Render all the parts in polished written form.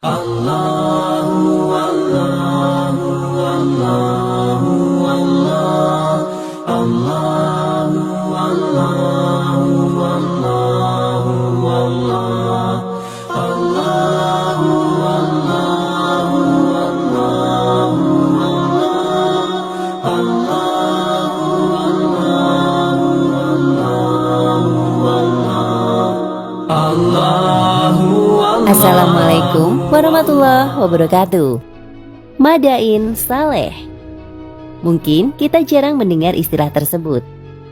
Allahu Allahu Allahu Allah Allahu Allahu Allahu Allah Allahu Allahu Allahu Allahu Allahu Allahu Assalamualaikum warahmatullahi wabarakatuh. Madain Saleh. Mungkin kita jarang mendengar istilah tersebut,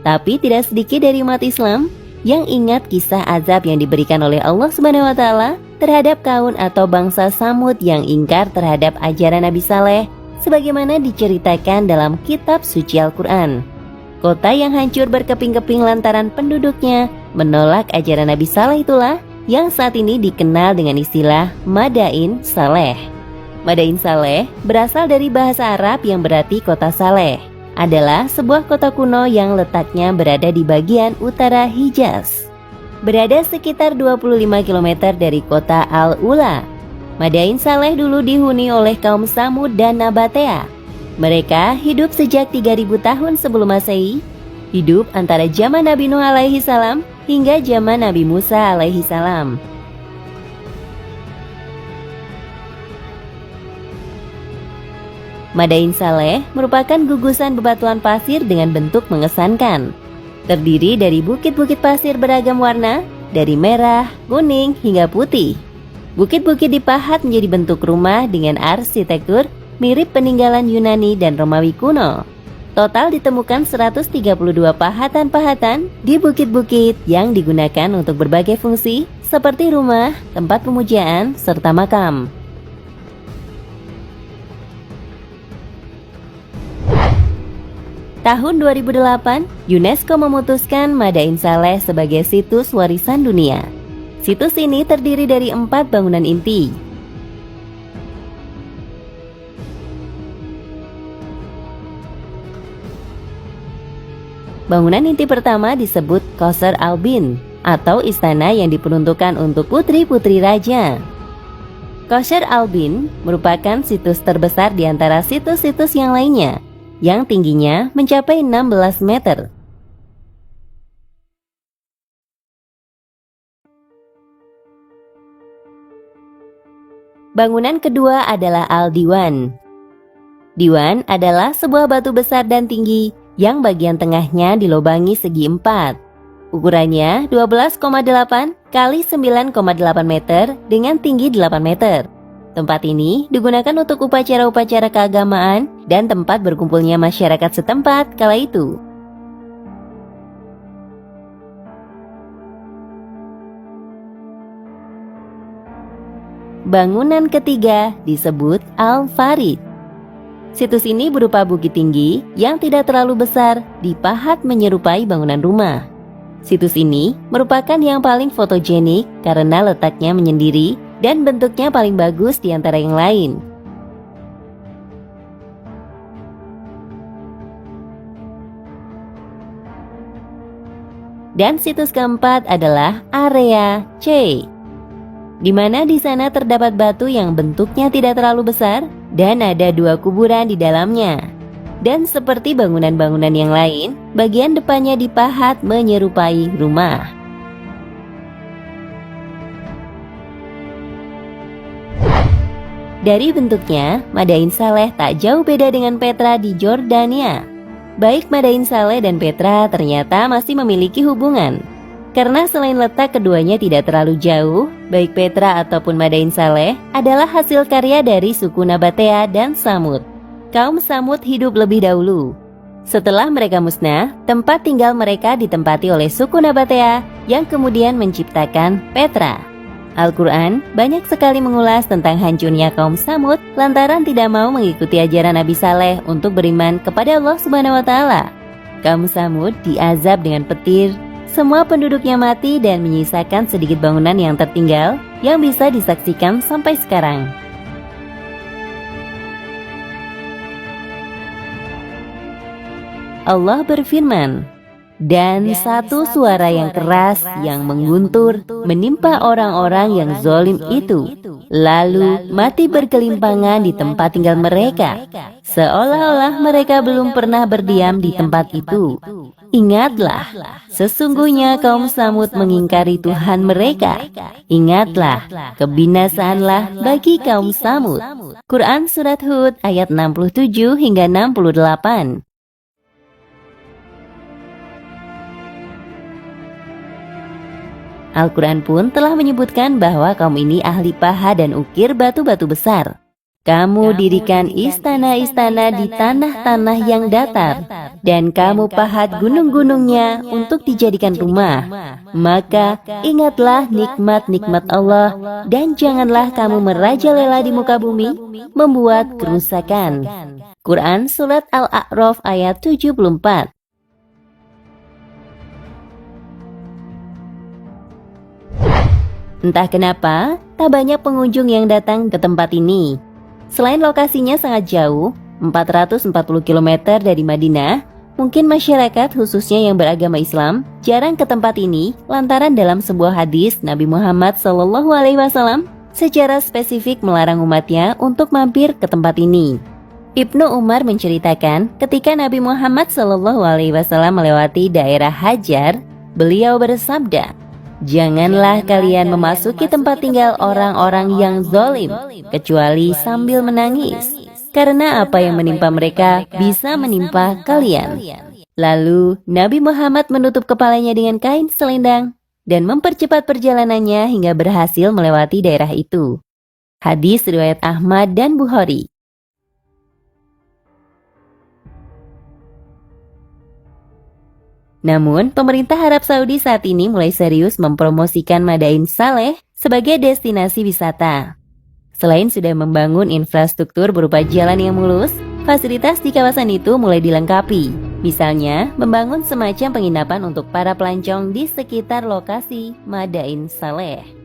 tapi tidak sedikit dari umat Islam yang ingat kisah azab yang diberikan oleh Allah Subhanahu wa taala terhadap kaum atau bangsa Samud yang ingkar terhadap ajaran Nabi Saleh sebagaimana diceritakan dalam kitab suci Al-Qur'an. Kota yang hancur berkeping-keping lantaran penduduknya menolak ajaran Nabi Saleh itulah yang saat ini dikenal dengan istilah Madain Saleh. Madain Saleh berasal dari bahasa Arab yang berarti kota Saleh. Adalah sebuah kota kuno yang letaknya berada di bagian utara Hijaz. Berada sekitar 25 km dari kota Al-Ula. Madain Saleh dulu dihuni oleh kaum Samud dan Nabatea. Mereka hidup sejak 3000 tahun sebelum Masehi. Hidup antara zaman Nabi Nuh alaihi salam hingga zaman Nabi Musa alaihi salam. Madain Saleh merupakan gugusan bebatuan pasir dengan bentuk mengesankan. Terdiri dari bukit-bukit pasir beragam warna, dari merah, kuning, hingga putih. Bukit-bukit dipahat menjadi bentuk rumah dengan arsitektur mirip peninggalan Yunani dan Romawi kuno. Total ditemukan 132 pahatan-pahatan di bukit-bukit yang digunakan untuk berbagai fungsi seperti rumah, tempat pemujaan, serta makam. Tahun 2008, UNESCO memutuskan Madain Saleh sebagai situs warisan dunia. Situs ini terdiri dari 4 bangunan inti. Bangunan inti pertama disebut Qasr Albin atau istana yang diperuntukkan untuk putri-putri raja. Qasr Albin merupakan situs terbesar di antara situs-situs yang lainnya yang tingginya mencapai 16 meter. Bangunan kedua adalah Al-Diwan. Diwan adalah sebuah batu besar dan tinggi yang bagian tengahnya dilobangi segi 4. Ukurannya 12,8 kali 9,8 meter dengan tinggi 8 meter. Tempat ini digunakan untuk upacara-upacara keagamaan dan tempat berkumpulnya masyarakat setempat kala itu. Bangunan ketiga disebut Al-Farid. Situs ini berupa bukit tinggi yang tidak terlalu besar, dipahat menyerupai bangunan rumah. Situs ini merupakan yang paling fotogenik karena letaknya menyendiri dan bentuknya paling bagus di antara yang lain. Dan situs keempat adalah area C, di mana di sana terdapat batu yang bentuknya tidak terlalu besar dan ada 2 kuburan di dalamnya. Dan seperti bangunan-bangunan yang lain, bagian depannya dipahat menyerupai rumah. Dari bentuknya, Madain Saleh tak jauh beda dengan Petra di Jordania. Baik Madain Saleh dan Petra ternyata masih memiliki hubungan. Karena selain letak keduanya tidak terlalu jauh, baik Petra ataupun Madain Saleh adalah hasil karya dari suku Nabatea dan Samud. Kaum Samud hidup lebih dahulu. Setelah mereka musnah, tempat tinggal mereka ditempati oleh suku Nabatea yang kemudian menciptakan Petra. Al-Quran banyak sekali mengulas tentang hancurnya kaum Samud lantaran tidak mau mengikuti ajaran Nabi Saleh untuk beriman kepada Allah Subhanahu wa taala. Kaum Samud diazab dengan petir. Semua penduduknya mati dan menyisakan sedikit bangunan yang tertinggal yang bisa disaksikan sampai sekarang. Allah berfirman, dan satu suara yang keras yang mengguntur menimpa orang-orang yang zalim itu. Lalu mati berkelimpangan di tempat tinggal mereka, seolah-olah mereka belum pernah berdiam di tempat itu. Ingatlah, sesungguhnya kaum Samud mengingkari Tuhan mereka. Ingatlah, kebinasaanlah bagi kaum Samud. Quran Surat Hud ayat 67 hingga 68. Al-Quran pun telah menyebutkan bahwa kaum ini ahli paha dan ukir batu-batu besar. Kamu dirikan istana-istana di tanah-tanah yang datar, dan kamu pahat gunung-gunungnya untuk dijadikan rumah. Maka ingatlah nikmat-nikmat Allah, dan janganlah kamu merajalela di muka bumi, membuat kerusakan. Quran Surat Al-A'raf ayat 74. Entah kenapa, tak banyak pengunjung yang datang ke tempat ini. Selain lokasinya sangat jauh, 440 km dari Madinah, mungkin masyarakat khususnya yang beragama Islam jarang ke tempat ini lantaran dalam sebuah hadis Nabi Muhammad SAW secara spesifik melarang umatnya untuk mampir ke tempat ini. Ibnu Umar menceritakan ketika Nabi Muhammad SAW melewati daerah Hajar, beliau bersabda, "Janganlah kalian memasuki tempat tinggal orang-orang yang zalim, kecuali sambil menangis, karena apa yang menimpa mereka bisa menimpa kalian." Lalu Nabi Muhammad menutup kepalanya dengan kain selendang dan mempercepat perjalanannya hingga berhasil melewati daerah itu. Hadis riwayat Ahmad dan Bukhari. Namun, pemerintah Arab Saudi saat ini mulai serius mempromosikan Madain Saleh sebagai destinasi wisata. Selain sudah membangun infrastruktur berupa jalan yang mulus, fasilitas di kawasan itu mulai dilengkapi. Misalnya, membangun semacam penginapan untuk para pelancong di sekitar lokasi Madain Saleh.